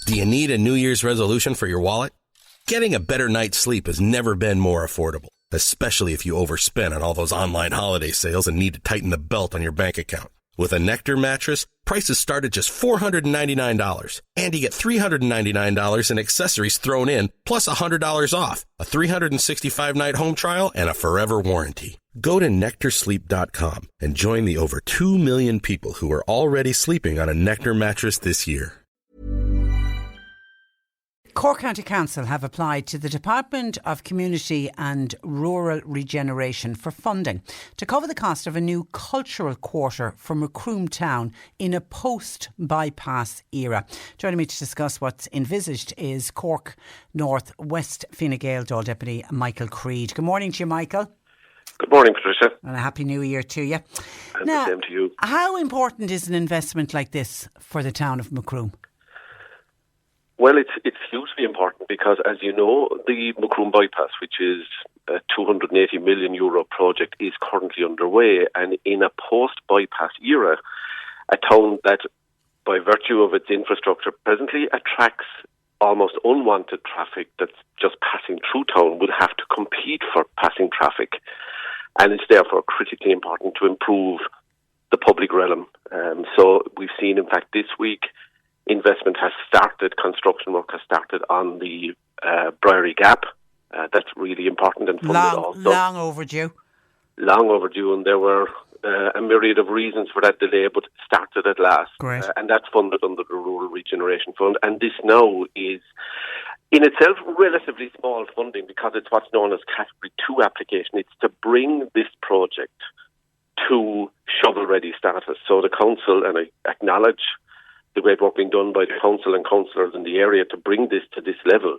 Do you need a New Year's resolution for your wallet? Getting a better night's sleep has never been more affordable, especially if you overspend on all those online holiday sales and need to tighten the belt on your bank account. With a Nectar mattress, prices start at just $499, and you get $399 in accessories thrown in, plus $100 off, a 365-night home trial, and a forever warranty. Go to NectarSleep.com and join the over 2 million people who are already sleeping on a Nectar mattress this year. Cork County Council have applied to the Department of Community and Rural Regeneration for funding to cover the cost of a new cultural quarter for Macroom Town in a post-bypass era. Joining me to discuss what's envisaged is Cork North West Fine Gael Dáil Deputy Michael Creed. Good morning to you, Michael. Good morning, Patricia. And a Happy New Year to you. And the same to you. How important is an investment like this for the town of Macroom? Well, it's hugely important because, as you know, the Macroom bypass, which is a €280 million project, is currently underway. And in a post-bypass era, a town that, by virtue of its infrastructure presently, attracts almost unwanted traffic that's just passing through town will have to compete for passing traffic. And it's therefore critically important to improve the public realm. So we've seen, in fact, this week, investment has started, construction work has started on the Briery Gap. That's really important and funded also. Long overdue. Long overdue, and there were a myriad of reasons for that delay, but it started at last. Great. And that's funded under the Rural Regeneration Fund. And this now is, in itself, relatively small funding because it's what's known as Category 2 application. It's to bring this project to shovel-ready status. So the council, and I acknowledge the great work being done by the council and councillors in the area to bring this to this level.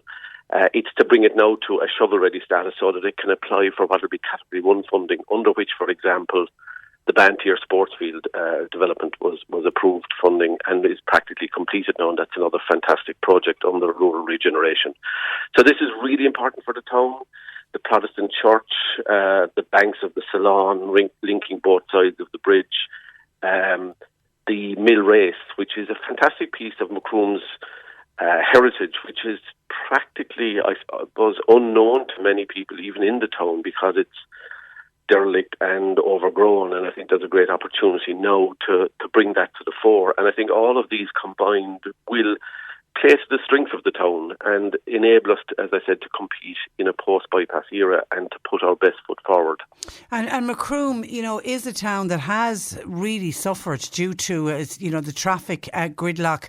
It's to bring it now to a shovel-ready status so that it can apply for what will be Category 1 funding, under which, for example, the Bantier sports field development was approved funding and is practically completed now, and that's another fantastic project under rural regeneration. So this is really important for the town. The Protestant church, the banks of the Salon, linking both sides of the bridge, the mill race, which is a fantastic piece of Macroom's heritage, which is practically, I suppose, unknown to many people, even in the town, because it's derelict and overgrown. And I think there's a great opportunity now to bring that to the fore. And I think all of these combined will play to the strength of the town and enable us, as I said, to compete in a post-bypass era and to put our best foot forward. And Macroom, is a town that has really suffered due to, the traffic gridlock.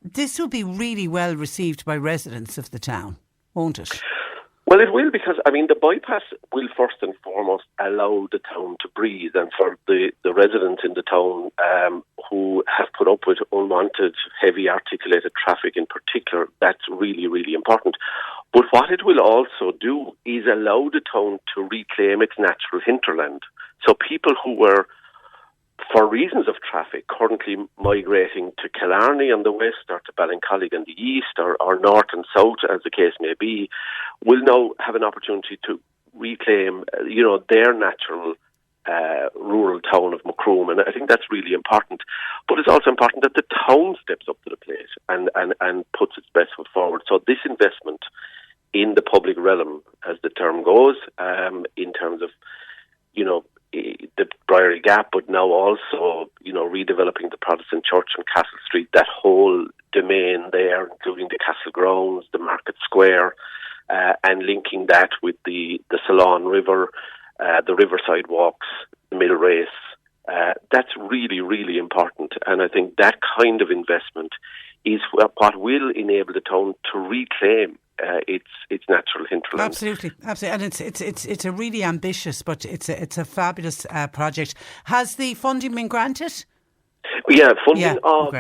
This will be really well received by residents of the town, won't it? Well, it will, because, the bypass will first and foremost allow the town to breathe, and for the residents in the town who have put up with unwanted, heavy articulated traffic in particular, that's really, really important. But what it will also do is allow the town to reclaim its natural hinterland. So people who were, for reasons of traffic, currently migrating to Killarney on the west or to Ballincollig on the east or north and south, as the case may be, will now have an opportunity to reclaim, their natural rural town of Macroom. And I think that's really important. But it's also important that the town steps up to the plate and puts its best foot forward. So this investment in the public realm, as the term goes, in terms of, the Briery Gap, but now also, redeveloping the Protestant church on Castle Street, that whole domain there, including the Castle Grounds, the Market Square, and linking that with the Salon River, the riverside walks, the mill race. That's really, really important. And I think that kind of investment is what will enable the town to reclaim its natural hinterland. Absolutely. And it's a really ambitious, but it's a fabulous project. Has the funding been granted? Yeah, funding of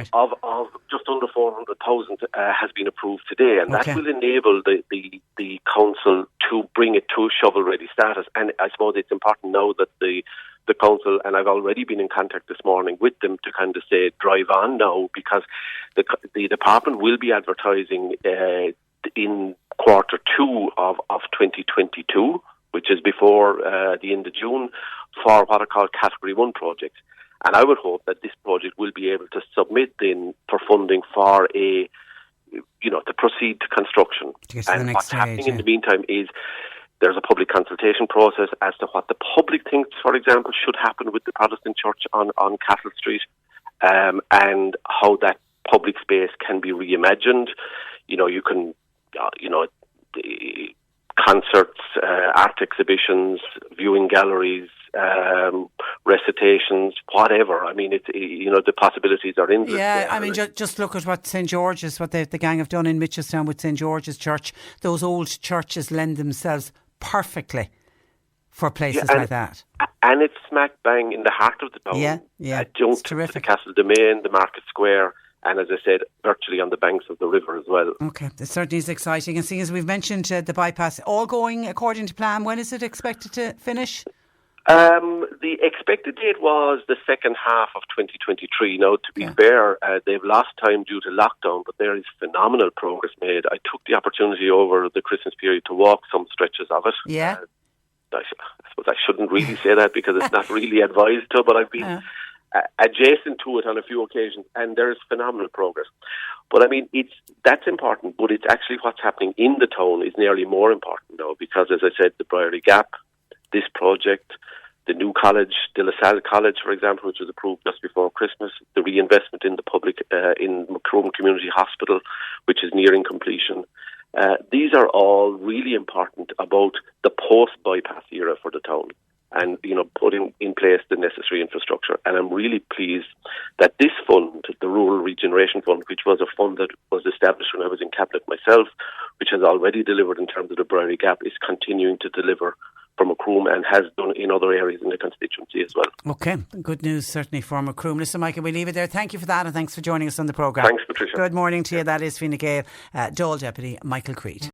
just under 400,000 has been approved today, and that will enable the council to bring it to shovel-ready status. And I suppose it's important now that the council, and I've already been in contact this morning with them to kind of say drive on now, because the department will be advertising in quarter 2 of 2022, which is before the end of June, for what are called Category 1 projects. And I would hope that this project will be able to submit then for funding for a to proceed to construction. And what's happening in the meantime is there's a public consultation process as to what the public thinks, for example, should happen with the Protestant church on Castle Street, and how that public space can be reimagined. You can, concerts, art exhibitions, viewing galleries, recitations, whatever. I mean, the possibilities are endless. Yeah, I mean, just look at what St. George's, what the gang have done in Mitchelstown with St. George's Church. Those old churches lend themselves perfectly for places like that. And it's smack bang in the heart of the town. Yeah, it's terrific. The Castle Domain, the Market Square, and as I said, virtually on the banks of the river as well. Okay, it certainly is exciting. And seeing as we've mentioned the bypass, all going according to plan, when is it expected to finish? The expected date was the second half of 2023. Now, to be fair, they've lost time due to lockdown, but there is phenomenal progress made. I took the opportunity over the Christmas period to walk some stretches of it. Yeah. I suppose I shouldn't really say that because it's not really advised to, but I've been adjacent to it on a few occasions, and there's phenomenal progress. But I mean, that's important, but it's actually what's happening in the town is nearly more important now, because as I said, the Brierley Gap, this project, the new college, De La Salle College, for example, which was approved just before Christmas, the reinvestment in the public, in Macroom Community Hospital, which is nearing completion. These are all really important about the post-bypass era for the town, and putting in place the necessary infrastructure. And I'm really pleased that this fund, the Rural Regeneration Fund, which was a fund that was established when I was in Cabinet myself, which has already delivered in terms of the Brierley Gap, is continuing to deliver for Macroom and has done in other areas in the constituency as well. Okay, good news certainly for Macroom. Listen, Michael, we leave it there. Thank you for that, and thanks for joining us on the programme. Thanks, Patricia. Good morning to you. That is Fine Gael, Dáil Deputy Michael Creed.